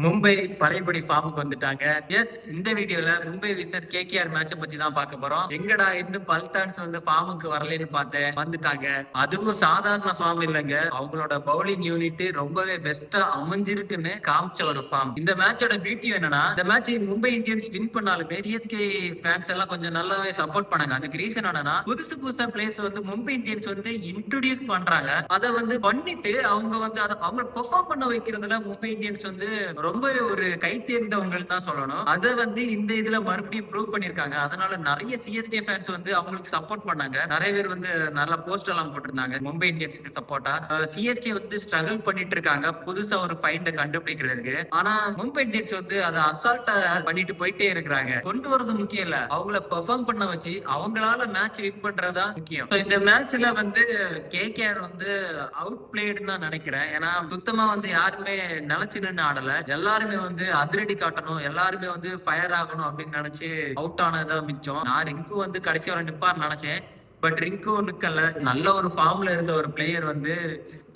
மும்பை பழையபடி ஃபார்முக்கு வந்துட்டாங்க. எஸ், இந்த வீடியோல மும்பை விசஸ் கேகேஆர் மேட்ச பத்தி தான் பார்க்க போறோம். எங்கடா இன்னும் பல்தான்ஸ் வந்து ஃபார்முக்கு வரலன்னு பார்த்தேன், வந்துட்டாங்க. அதுவும் சாதாரண ஃபார்ம் இல்லைங்க, அவங்களோட பவுலிங் யூனிட் ரொம்பவே பெஸ்டா அமைஞ்சிருக்குன்னு காமிச்ச ஒரு ஃபார்ம். இந்த மேட்சோட பியூட்டி என்னன்னா, இந்த மேட்ச் மும்பை இந்தியன்ஸ் வின் பண்ணாலுமே சிஎஸ்கே ஃபேன்ஸ் எல்லாம் கொஞ்சம் நல்லாவே சப்போர்ட் பண்ணாங்க. அதுக்கு ரீசன் என்னன்னா, புதுசு புதுசா பிளேஸ் வந்து மும்பை இந்தியன்ஸ் வந்து இன்ட்ரோடியூஸ் பண்றாங்க. அதை வந்து பண்ணிட்டு அவங்க வந்து அவங்க பெர்ஃபார்ம் பண்ண வைக்கிறதுல மும்பை இந்தியன்ஸ் வந்து ரொம்பவே ஒரு கை தேர்ந்தவங்க தான் சொல்லணும். அதை வந்து இந்த இதுல மறுபடியும் ப்ரூவ் பண்ணிருக்காங்க. அதனால நிறைய சிஎஸ்கே ஃபேன்ஸ் வந்து அவங்களுக்கு சப்போர்ட் பண்ணாங்க. நிறைய பேர் வந்து நல்ல போஸ்ட் எல்லாம் போட்டிருந்தாங்க மும்பை இந்தியன்ஸ்க்கு சப்போர்ட்டா. சிஎஸ்கே வந்து ஸ்ட்ரகிள் பண்ணிட்டு இருக்காங்க புதுசா ஒரு ஃபைண்ட கண்டுபிடிக்கிறதுக்கு. ஆனா மும்பை இந்தியன்ஸ் வந்து அதை அசால்ட்டா பண்ணிட்டு போயிட்டே இருக்கிறாங்க. கொண்டு வரது முக்கியம் இல்ல, அவங்கள பெர்ஃபார்ம் பண்ண வச்சு அவங்களால மேட்ச் வின் பண்றதா முக்கியம். இந்த மேட்ச்ல வந்து கேகேஆர் வந்து அவுட் பிளேடுன்னு தான் நினைக்கிறேன். ஏன்னா சுத்தமா வந்து யாருமே நினைச்சு நின்று ஆடல. எல்லாருமே வந்து அதிரடி காட்டணும், எல்லாருமே வந்து ஃபயர் ஆகணும் அப்படின்னு நினைச்சு அவுட் ஆனதான் மிச்சம். நான் ரிங்கு வந்து கடைசி வரை நிப்பார் நினைச்சேன், பட் ரிங்கு நிக்கல. நல்ல ஒரு ஃபார்ம்ல இருந்த ஒரு பிளேயர் வந்து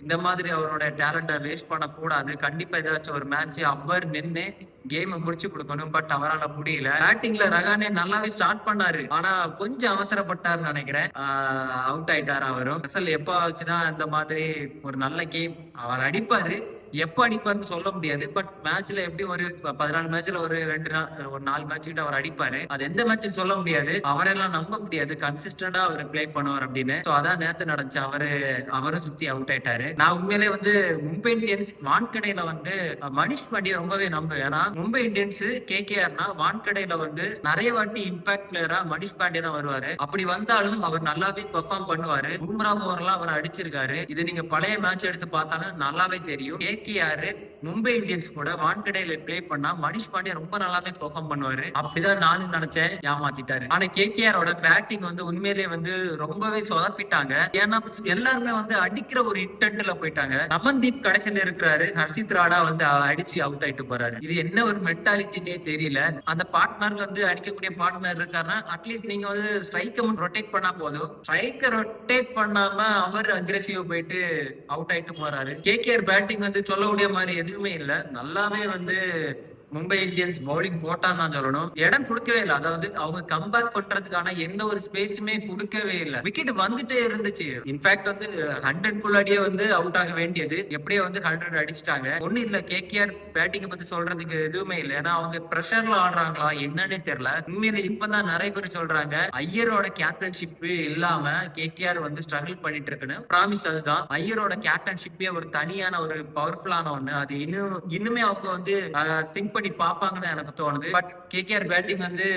இந்த மாதிரி அவரோட டேலண்ட வேஸ்ட் பண்ண கூடாது. கண்டிப்பா ஏதாச்சும் ஒரு மேட்ச் அவர் நின்று கேம் முடிச்சு கொடுக்கணும். பட் அவரால் முடியல. பேட்டிங்ல ரகானே நல்லாவே ஸ்டார்ட் பண்ணாரு, ஆனா கொஞ்சம் அவசரப்பட்டாருன்னு நினைக்கிறேன். அவுட் ஆயிட்டாரு அவரும். எப்ப வச்சுதான் இந்த மாதிரி ஒரு நல்ல கேம் அவர் அடிப்பாரு, எப்ப அடிப்பாருன்னு சொல்ல முடியாது. பட் மேட்ச்ல எப்படி ஒரு 14 மேட்ச்ல ஒரு 4 மேட்ச் கிட்ட அவர் அடிப்பாரு. அது எந்த மேட்ச் சொல்ல முடியாது, அவரெல்லாம் நம்ப முடியாது கன்சிஸ்டன்டா அவர் பிளே பண்ணுவார் அப்படின்னு. அதான் நேத்து நடந்துச்சு. அவரும் சுத்தி அவுட் ஆயிட்டாரு. நான் உண்மையிலே வந்து மும்பை இந்தியன்ஸ் வான்கடையில வந்து மனிஷ் பாண்டியா ரொம்பவே நம்புவேன். ஏன்னா மும்பை இந்தியன்ஸ் கேகேஆர்னா வான்கடையில வந்து நிறைய வாட்டி இம்பாக்ட் பிளேயரா மனிஷ் பாண்டியா தான் வருவாரு. அப்படி வந்தாலும் அவர் நல்லாவே பெர்ஃபார்ம் பண்ணுவாரு. பும்ரா ஓவர்லாம் அவர் அடிச்சிருக்காரு. இது நீங்க பழைய மேட்ச் எடுத்து பார்த்தாலும் நல்லாவே தெரியும். கேகேஆர் மும்பை இந்தியன்ஸ் கூட வான்கடையில பிளே பண்ணா மனிஷ் பாண்டியா ரொம்ப நல்லாவே பெர்ஃபார்ம் பண்ணுவாரு. அப்படிதான் நானும் நினைச்சேன், ஏமாத்திட்டாரு. ஆனா கேகேஆரோட பேட்டிங் வந்து உண்மையிலேயே வந்து ரொம்பவே சொதப்பிட்டாங்க. ஏன்னா எல்லாருமே வந்து அடிக்கிற ஒரு இன்டென்ட்ல போயிட்டாங்க. நமன்தீப் கடைசியில இருக்கிறாரு, ஹர்ஷித் ராடா வந்து அடிச்சு அவுட் ஆயிட்டு போறாரு. இது என்ன ஒரு மென்டாலிட்டினே தெரியல. அந்த பார்ட்னர் வந்து அடிக்கக்கூடிய பார்ட்னர் இருக்காருன்னா அட்லீஸ்ட் நீங்க வந்து ஸ்ட்ரைக்கை ரொட்டேட் பண்ணா போதும். ஸ்ட்ரைக்கை ரொட்டேட் பண்ணாம அவர் அக்ரெசிவ் போயிட்டு அவுட் ஆயிட்டு போறாரு. கேகேஆர் பேட்டிங் வந்து சொல்லக்கூடிய மாதிரி எதுவுமே இல்ல. நல்லாவே வந்து மும்பை இந்தியன்ஸ் பவுலிங் போட்டான்னு தான் சொல்லணும். இடம் கொடுக்கவே இல்லை. அதாவது அவங்க கம்பேக் பண்றதுக்கான எந்த ஒரு ஸ்பேஸுமே கொடுக்கவே இல்லை. விக்கெட் வந்துட்டே இருந்துச்சு. இன்ஃபேக்ட் வந்து 100 குள்ளாடியே வந்து அவுட் ஆக வேண்டியது, எப்படியே வந்து 100 அடிச்சிட்டாங்க. ஒண்ணு இல்ல, கேகேஆர் பேட்டிங் பத்தி சொல்றதுக்கு எதுவுமே இல்லை. ஏன்னா அவங்க பிரஷர்ல ஆடுறாங்களா என்னன்னே தெரியல. உண்மையில இப்பதான் நிறைய பேர் சொல்றாங்க ஐயரோட கேப்டன்ஷிப் இல்லாம கேகேஆர் வந்து ஸ்ட்ரகிள் பண்ணிட்டு இருக்குன்னு. ப்ராமிஸ் அதுதான். ஐயரோட கேப்டன்ஷிப்பே ஒரு தனியான ஒரு பவர்ஃபுல்லான ஒண்ணு. அது இன்னுமே அவங்க வந்து திங்க் பண்ணி பாப்பாங்கன்னு எனக்கு தோணுது. பட் கேகேஆர் பேட்டிங் வந்து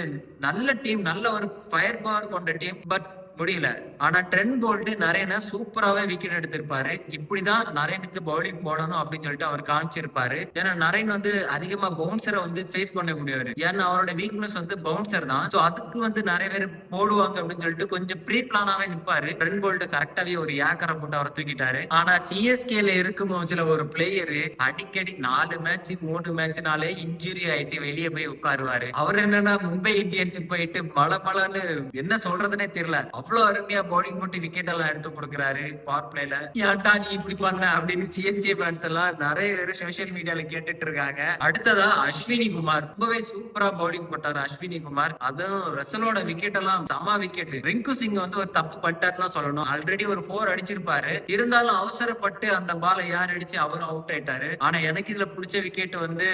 நல்ல டீம், நல்ல ஒரு ஃபயர் பவர் கொண்ட டீம். பட் முடியல. ஆனா ட்ரெண்ட் போல்ட் நரேன சூப்பராவே விக்கெட் எடுத்திருப்பாரு. இப்படிதான் நரேனுக்கு பவுலிங் போடணும் அப்படின்னு சொல்லிட்டு அவர் காமிச்சிருப்பாரு. ஏன்னா நரேன் வந்து அதிகமா பவுன்சரை வந்து ஃபேஸ் பண்ணக்கூடியவர். ஏன்னா அவரோட வீக்னஸ் வந்து பவுன்சர் தான். சோ அதுக்கு வந்து நிறைய பேர் போடுவாங்க அப்படின்னு சொல்லிட்டு கொஞ்சம் ப்ரீ பிளானாவே நிற்பாரு. ட்ரெண்ட் போல்ட் கரெக்டாவே ஒரு ஏக்கரை போட்டு அவரை தூக்கிட்டாரு. ஆனா சிஎஸ்கேல இருக்கும் போதுல ஒரு பிளேயர் அடிக்கடி 4 மேட்ச் 3 மேட்ச்னாலே இன்ஜுரி ஆயிட்டு வெளியே போய் உட்காருவாரு. அவர் என்னன்னா மும்பை இந்தியன்ஸ் போயிட்டு மழன்னு என்ன சொல்றதுன்னே தெரியல, அவ்வளவு அருமையா பவுலிங் போட்டு விக்கெட் எல்லாம் எடுத்து கொடுக்குறாரு பவர் பிளேல. ஏன்டா நீ இப்படி பண்ண அப்படின்னு சிஎஸ்கே ஃபேன்ஸ் எல்லாம் நிறைய பேர் சோசியல் மீடியால கேட்டுட்டு இருக்காங்க. அடுத்ததா அஸ்வினி குமார் ரொம்பவே சூப்பரா பவுலிங் போட்டாரு. அஸ்வினி குமார் அதுவும் ரசலோட விக்கெட் எல்லாம் சம விக்கெட். ரிங்கு சிங் வந்து ஒரு தப்பு பண்ணிட்டாருன்னு சொல்லணும். ஆல்ரெடி ஒரு 4 அடிச்சிருப்பாரு, இருந்தாலும் அவசரப்பட்டு அந்த பாலை யார் அடிச்சு அவரும் அவுட் ஆயிட்டாரு. ஆனா எனக்கு இதுல பிடிச்ச விக்கெட் வந்து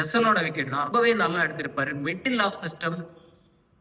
ரசலோட விக்கெட் தான். ரொம்பவே நல்லா எடுத்திருப்பாரு. மிடில் ஆஃப் தி ஸ்டம்ப்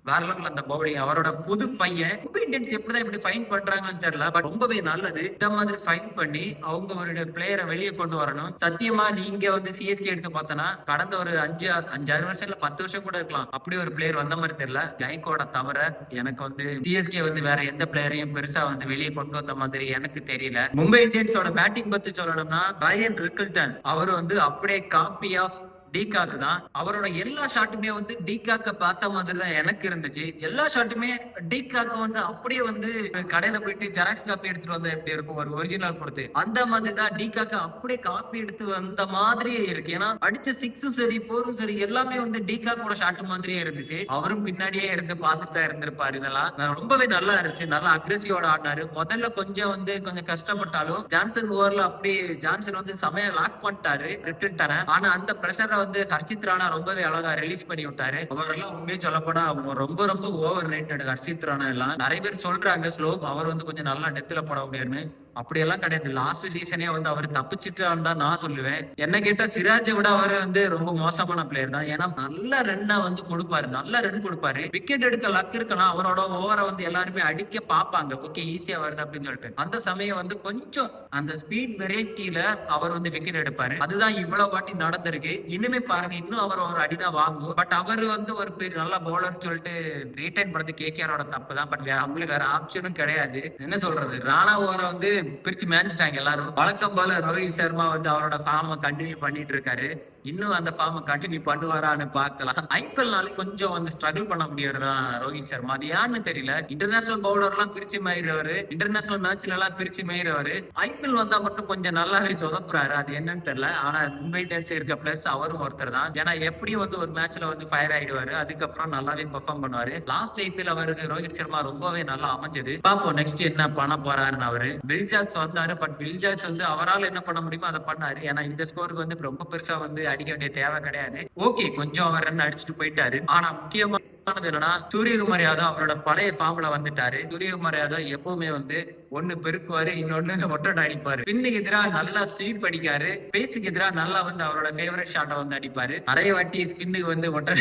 வேற லெவல் அந்த பவுலிங். அவரோட புது பையன் மும்பை இந்தியன்ஸ் எப்படிதான் இப்படி ஃபைன் பண்றாங்கன்னு தெரியல. பட் ரொம்பவே நல்லது. இந்த மாதிரி ஃபைன் பண்ணி அவங்க ஒரு பிளேயரை வெளியே கொண்டு வரணும். சத்தியமா நீங்க வந்து சிஎஸ்கே எடுத்து பார்த்தனா கடந்த ஒரு 5-6 வருஷம் இல்ல 10 வருஷம் கூட இருக்கலாம், அப்படி ஒரு பிளேயர் வந்த மாதிரி தெரியல. கைகோட தவிர எனக்கு வந்து சிஎஸ்கே வந்து வேற எந்த பிளேயரையும் பெருசா வந்து வெளியே கொண்டு வந்த மாதிரி எனக்கு தெரியல. மும்பை இந்தியன்ஸோட பேட்டிங் பத்தி சொல்லணும்னா ராயன் ரிக்கிள்டன் அவர் வந்து அப்படியே காப்பி ஆஃப் டிகாக் தான். அவரோட எல்லா ஷாட்டுமே வந்து டிகாக்க பார்த்த மாதிரி தான் எனக்கு இருந்துச்சு. எல்லா ஷாட்டுமே டிகாக்க வந்து அப்படியே வந்து கடையில போயிட்டு ஜெராக்ஸ் காப்பி எடுத்துட்டு வந்தா எப்படி இருக்கும் ஒரு ஒரிஜினல் கொடுத்து, அந்த மாதிரி தான் டிகாக்க அப்படியே காப்பி எடுத்து வந்த மாதிரியே இருக்கு. ஏன்னா அடிச்ச 6ம் சரி 4ம் சரி எல்லாமே வந்து டிகாக்கோட ஷாட் மாதிரியே இருந்துச்சு. அவரும் பின்னாடியே இருந்து பார்த்துட்டு தான் இருந்திருப்பாரு. இதெல்லாம் ரொம்பவே நல்லா இருந்துச்சு. நல்லா அக்ரெசிவோட ஆடினாரு. முதல்ல கொஞ்சம் கஷ்டப்பட்டாலும் ஜான்சன் ஓவர்ல அப்படியே ஜான்சன் வந்து செமையா லாக் பண்ணிட்டாரு ரிட்டர்ன். ஆனா அந்த பிரஷரை வந்து ஹர்ஷித் ராணா ரொம்பவே அழகா ரிலீஸ் பண்ணி விட்டாரு. அவரெல்லாம் உண்மையே சொல்லப்போனா அவங்க ரொம்ப ரொம்ப ஓவர் ரேட்டட். ஹர்ஷித் ராணா எல்லாம் நிறைய பேர் சொல்றாங்க ஸ்லோ, அவர் வந்து கொஞ்சம் நல்லா டெத்துல போட முடியும்னு. அப்படியெல்லாம் கிடையாது. லாஸ்ட் சீசனே வந்து அவர் தப்பிச்சுட்டான்னு தான் நான் சொல்லுவேன். என்ன கேட்டா சிராஜை விட அவர் வந்து ரொம்ப மோசமான பிளேயர் தான். ஏன்னா நல்ல ரன்னா வந்து கொடுப்பாரு, நல்ல ரன் கொடுப்பாரு. விக்கெட் எடுக்க லக் இருக்கலாம், அவரோட ஓவரை வந்து எல்லாருமே அடிக்க பார்ப்பாங்க. ஓகே ஈஸியா வருது அப்படின்னு சொல்லிட்டு அந்த சமயம் வந்து கொஞ்சம் அந்த ஸ்பீட் வெரைட்டில அவர் வந்து விக்கெட் எடுப்பாரு. அதுதான் இவ்வளவு வாட்டி நடந்திருக்கு. இனிமே பாருங்க, இன்னும் அவர் ஒரு அடிதான் வாங்குவோம். பட் அவர் வந்து ஒரு பெரிய நல்ல பவுலர் சொல்லிட்டு ரீட்டைன் பண்றது கேகேஆரோட தப்பு தான். பட் அவங்களுக்கு வேற ஆப்ஷனும் கிடையாது. என்ன சொல்றது, ராணா ஓவரை வந்து பிரிச்சு மேய்ச்சிட்டாங்க எல்லாரும். வழக்கம் போல ரோஹித் சர்மா வந்து அவரோட ஃபார்மை கண்டினியூ பண்ணிட்டு இருக்காரு. இன்னும் அந்த ஃபார்மை கண்டினியூ பண்ணுவாரான்னு பார்க்கலாம். ஐபிஎல்னால கொஞ்சம் வந்து ஸ்ட்ரகிள் பண்ண முடியறதா ரோஹித் சர்மா. அது யாருன்னு தெரியல. இன்டர்நேஷனல் பவுலர் எல்லாம் பிரிச்சு மேயிறவரு, இன்டர்நேஷனல் மேட்ச்ல எல்லாம் பிரிச்சு மேயிறவரு. ஐபிஎல் வந்தா மட்டும் கொஞ்சம் நல்லாவே சொதப்புறாரு. அது என்னன்னு தெரியல. ஆனா மும்பை இந்தியன்ஸ் இருக்க பிளஸ் அவரும் ஒருத்தர் தான். ஏன்னா எப்படியும் வந்து ஒரு மேட்ச்ல வந்து ஃபயர் ஆயிடுவாரு. அதுக்கப்புறம் நல்லாவே பெர்ஃபார்ம் பண்ணுவாரு. லாஸ்ட் ஐபிஎல் அவருக்கு ரோஹித் சர்மா ரொம்பவே நல்லா அமைஞ்சது. பாப்போம் நெக்ஸ்ட் என்ன பண்ண போறாருன்னு. அவரு வில்ஜாக்ஸ் வந்தாரு. பட் வில்ஜாக்ஸ் வந்து அவரால் என்ன பண்ண முடியுமோ அதை பண்ணாரு. ஏன்னா இந்த ஸ்கோருக்கு வந்து ரொம்ப பெருசா வந்து அடிக்க வேண்டிய தேவை கிடையாது. ஓகே கொஞ்சம் அவர் ரன் அடிச்சுட்டு போயிட்டாரு. ஆனா முக்கியமானது என்னன்னா சூரியகுமார் யாதவ் அவரோட பழைய ஃபார்ம்ல வந்துட்டாரு. சூரியகுமார் யாதவ் எப்பவுமே வந்து ஒண்ணு பெருக்குவாரு, இன்னொன்னு ஒட்டை அடிப்பாரு. பின்னுக்கு எதிராக நல்லா ஸ்வீப் அடிக்காரு, பேஸுக்கு எதிராக நல்லா வந்து அவரோட ஃபேவரட் ஷாட்டை வந்து அடிப்பாரு. நிறைய வாட்டி ஸ்பின்னுக்கு வந்து ஒட்டை.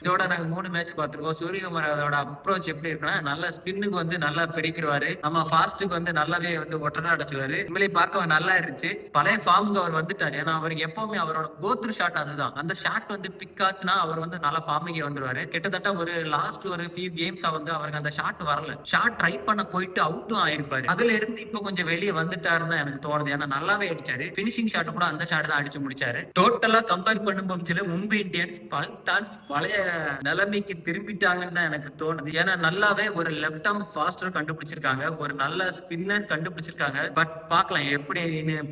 இதோட நாங்க 3 மேட்ச் பார்த்திருக்கோம். சூரியகுமார் அதோட அப்ரோச் எப்படி இருக்குன்னா, நல்ல ஸ்பின்னுக்கு வந்து நல்லா பிடிக்கிறாரு, நம்ம ஃபாஸ்ட்டுக்கு வந்து நல்லாவே வந்து ஒட்டனா அடைச்சுவாரு. உண்மையிலே பார்க்க நல்லா இருந்துச்சு. பழைய ஃபார்முக்கு அவர் வந்துட்டாரு. ஏன்னா அவருக்கு எப்பவுமே அவரோட கோத்ரு ஷாட் அதுதான். அந்த ஷாட் வந்து பிக் ஆச்சுன்னா அவர் வந்து நல்ல ஃபார்முக்கு வந்துருவாரு. கிட்டத்தட்ட ஒரு லாஸ்ட் ஒரு ஃபியூ கேம்ஸா வந்து அவருக்கு அந்த ஷாட் வரல. ஷாட் ட்ரை பண்ண போயிட்டு அவுட்டும் ஆயிருப்பாரு. அதுல இருந்து இப்ப கொஞ்சம் வெளியே வந்துட்டாருன்னு தான் எனக்கு தோணுது. ஏன்னா நல்லாவே அடிச்சாரு. பினிஷிங் ஷாட் கூட அந்த ஷாட் தான் அடிச்சு முடிச்சாரு. டோட்டலா கம்பேர் பண்ணும்போது மும்பை இந்தியன்ஸ் பழைய நிலைமைக்கு திரும்பிட்டாங்கன்னு தான் எனக்கு தோணுது. ஏன்னா நல்லாவே ஒரு லெஃப்ட் ஆர்ம் ஃபாஸ்டர் கண்டுபிடிச்சிருக்காங்க, ஒரு நல்ல ஸ்பின்னர் கண்டுபிடிச்சிருக்காங்க. பட் பார்க்கலாம் எப்படி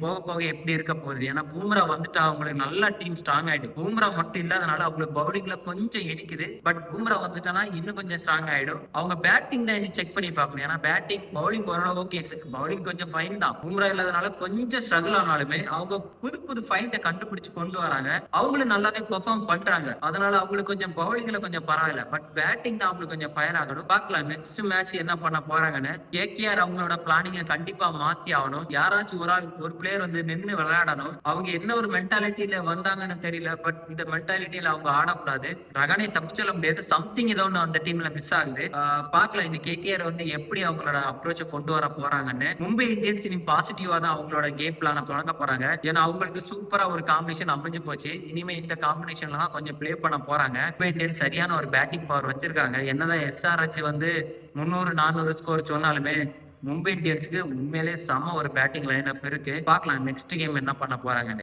போக போக எப்படி இருக்க போகுது. ஏன்னா பூம்ரா வந்துட்டா அவங்களுக்கு நல்ல டீம் ஸ்ட்ராங் ஆயிடும். பூம்ரா மட்டும் இல்லாதனால அவங்களுக்கு பவுலிங்ல கொஞ்சம் இடிக்குது. பட் பூம்ரா வந்துட்டானா இன்னும் கொஞ்சம் ஸ்ட்ராங் ஆயிடும். அவங்க பேட்டிங் தான் செக் பண்ணி பார்க்கணும். ஏன்னா பேட்டிங் பவுலிங் ஓரளவு ஓகே, பவுலிங் கொஞ்சம் ஃபைன் தான். பூம்ரா இல்லாதனால கொஞ்சம் ஸ்ட்ரகிள் ஆனாலுமே அவங்க புது புது ஃபைண்டை கண்டுபிடிச்சு கொண்டு வராங்க. அவங்களும் நல்லாவே பெர்ஃபார்ம் பண்றாங்க. அதனால அவங்களுக்கு கொஞ்சம் பவுலிங்ல கொஞ்சம் பரவாயில்ல. பட் பேட்டிங் தான் அவங்களுக்கு கொஞ்சம் ஃபயர் ஆகணும். பார்க்கலாம் நெக்ஸ்ட் மேட்ச் என்ன பண்ண போறாங்கன்னு. கேகேஆர் அவங்களோட பிளானிங்க கண்டிப்பா மாத்தி ஆகணும். யாராச்சும் ஒரு பிளேயர் வந்து நின்று விளையாடணும். அவங்க என்ன ஒரு மென்டாலிட்டியில வந்தாங்கன்னு தெரியல. பட் இந்த மென்டாலிட்டியில அவங்க ஆடக்கூடாது. ரகனை தப்பிச்சல முடியாது. சம்திங் ஏதோ ஒன்று அந்த டீம்ல மிஸ் ஆகுது. பார்க்கலாம் இந்த கேகேஆர் வந்து எப்படி அவங்களோட அப்ரோச்சை கொண்டு வர போறாங்கன்னு. மும்பை இந்தியன்ஸ் இனி பாசிட்டிவா தான் அவங்களோட கேம் பிளான தொடங்க போறாங்க. ஏன்னா அவங்களுக்கு சூப்பரா ஒரு காம்பினேஷன் அமைஞ்சு போச்சு. இனிமே இந்த காம்பினேஷன்ல தான் கொஞ்சம் பிளே பண்ண போறாங்க. மும்பை இந்தியன்ஸ் சரியான ஒரு பேட்டிங் பவர் வச்சிருக்காங்க. என்னதான் எஸ்ஆர்ஹெச் வந்து 300-400 ஸ்கோர் சொன்னாலுமே மும்பை இந்தியன்ஸ்க்கு உண்மையிலே செம ஒரு பேட்டிங் லைன் அப் இருக்கு. பார்க்கலாம் நெக்ஸ்ட் கேம் என்ன பண்ண போறாங்க.